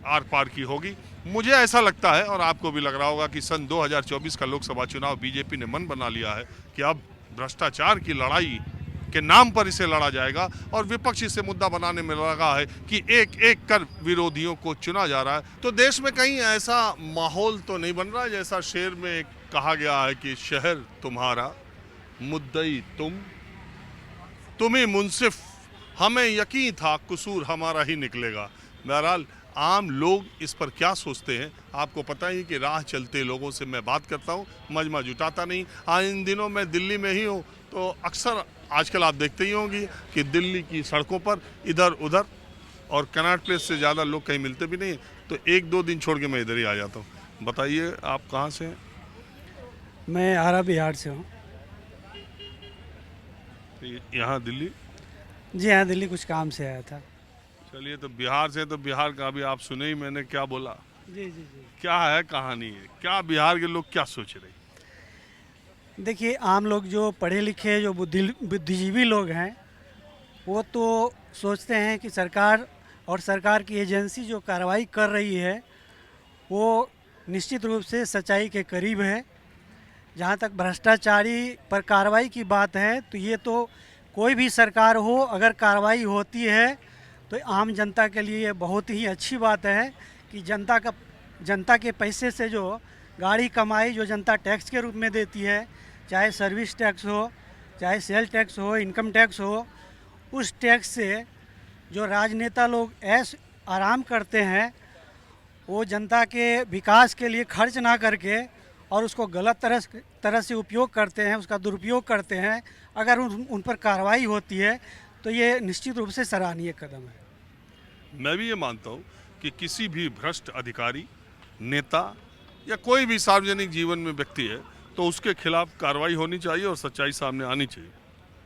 Are पार की होगी। मुझे ऐसा लगता है और आपको भी लग रहा होगा कि सन 2024 का लोकसभा चुनाव बीजेपी ने मन बना लिया है कि अब भ्रष्टाचार की लड़ाई के नाम पर इसे लड़ा जाएगा और विपक्ष इसे मुद्दा बनाने में लगा है कि एक एक कर विरोधियों को चुना जा रहा है। तो देश में कहीं ऐसा माहौल तो नहीं बन रहा है जैसा शेर में कहा गया है कि शहर तुम्हारा, मुद्दई तुम ही मुंसिफ, हमें यकीन था कसूर हमारा ही निकलेगा। बहरहाल आम लोग इस पर क्या सोचते हैं आपको पता ही कि राह चलते लोगों से मैं बात करता हूँ, मजमा जुटाता नहीं। इन दिनों मैं दिल्ली में ही हूँ तो अक्सर आजकल आप देखते ही होंगे कि दिल्ली की सड़कों पर इधर उधर और कनॉट प्लेस से ज़्यादा लोग कहीं मिलते भी नहीं, तो एक दो दिन छोड़ के मैं इधर ही आ जाता हूँ। बताइए आप कहाँ से हैं? मैं आरा बिहार से हूँ। यहाँ दिल्ली? जी हाँ, दिल्ली कुछ काम से आया था। चलिए, तो बिहार से, तो बिहार का भी आप सुने ही मैंने क्या बोला। जी जी जी। क्या है कहानी है, क्या बिहार के लोग क्या सोच रहे? देखिए, आम लोग जो पढ़े लिखे जो बुद्धिजीवी लोग हैं वो तो सोचते हैं कि सरकार और सरकार की एजेंसी जो कार्रवाई कर रही है वो निश्चित रूप से सच्चाई के करीब है। जहाँ तक भ्रष्टाचारी पर कार्रवाई की बात है तो ये तो कोई भी सरकार हो, अगर कार्रवाई होती है तो आम जनता के लिए बहुत ही अच्छी बात है कि जनता के पैसे से जो गाड़ी कमाई जो जनता टैक्स के रूप में देती है, चाहे सर्विस टैक्स हो, चाहे सेल टैक्स हो, इनकम टैक्स हो, उस टैक्स से जो राजनेता लोग ऐश आराम करते हैं वो जनता के विकास के लिए खर्च ना करके और उसको गलत तरह से उपयोग करते हैं, उसका दुरुपयोग करते हैं। अगर उन पर कार्रवाई होती है तो ये निश्चित रूप से सराहनीय कदम है। मैं भी ये मानता हूँ कि किसी भी भ्रष्ट अधिकारी, नेता या कोई भी सार्वजनिक जीवन में व्यक्ति है तो उसके खिलाफ कार्रवाई होनी चाहिए और सच्चाई सामने आनी चाहिए।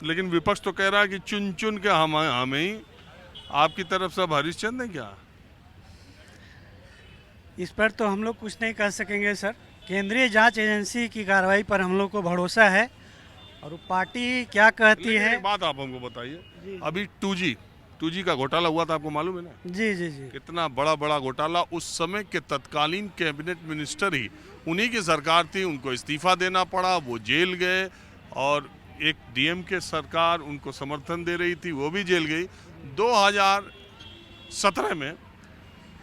लेकिन विपक्ष तो कह रहा है कि चुन चुन के हमें ही, आपकी तरफ सब हरिश्चंद्र है क्या? इस पर तो हम लोग कुछ नहीं कह सकेंगे सर। केंद्रीय जांच एजेंसी की कार्रवाई पर हम लोग को भरोसा है और पार्टी क्या कहती है। एक बात आप हमको बताइए, अभी 2G का घोटाला हुआ था, आपको मालूम है ना? जी जी जी। कितना बड़ा घोटाला। उस समय के तत्कालीन कैबिनेट मिनिस्टर ही उन्हीं की सरकार थी, उनको इस्तीफा देना पड़ा, वो जेल गए, और एक डीएम के सरकार उनको समर्थन दे रही थी, वो भी जेल गई। 2017 में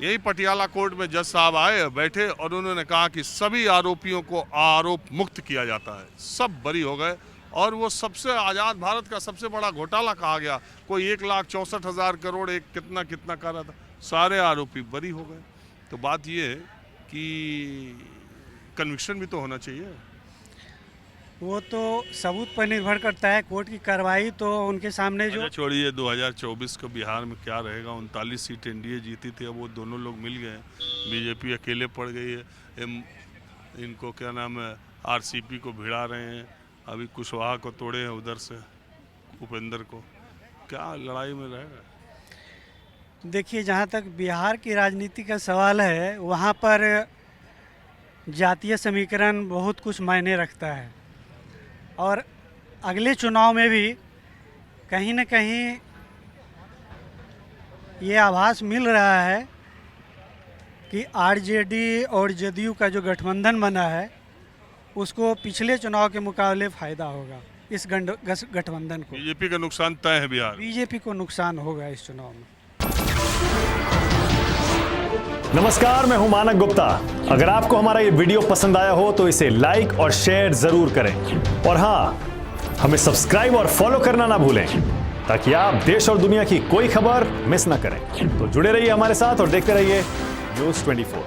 यही पटियाला कोर्ट में जज साहब आए, बैठे और उन्होंने कहा कि सभी आरोपियों को आरोप मुक्त किया जाता है, सब बरी हो गए। और वो सबसे आज़ाद भारत का सबसे बड़ा घोटाला कहा गया, कोई 1,64,000 करोड़ एक कितना कर रहा था, सारे आरोपी बरी हो गए। तो बात ये है कि कन्विक्शन भी तो होना चाहिए। वो तो सबूत पर निर्भर करता है, कोर्ट की कार्रवाई तो उनके सामने जो। छोड़िए 2024 को बिहार में क्या रहेगा, 39 सीट एनडीए जीती थी, अब वो दोनों लोग मिल गए, बीजेपी अकेले पड़ गई है। इनको क्या नाम है, आरसीपी को भिड़ा रहे हैं, अभी कुशवाहा को तोड़े हैं उधर से, उपेंद्र को। क्या लड़ाई में रहेगा? देखिए, जहाँ तक बिहार की राजनीति का सवाल है वहाँ पर जातीय समीकरण बहुत कुछ मायने रखता है और अगले चुनाव में भी कहीं न कहीं ये आभास मिल रहा है कि आरजेडी और जदयू का जो गठबंधन बना है उसको पिछले चुनाव के मुकाबले फ़ायदा होगा। इस गठबंधन को बीजेपी का नुकसान तय है, बिहार बीजेपी को नुकसान होगा इस चुनाव में। नमस्कार, मैं हूं मानक गुप्ता। अगर आपको हमारा ये वीडियो पसंद आया हो तो इसे लाइक और शेयर जरूर करें और हाँ, हमें सब्सक्राइब और फॉलो करना ना भूलें ताकि आप देश और दुनिया की कोई खबर मिस ना करें। तो जुड़े रहिए हमारे साथ और देखते रहिए News 24।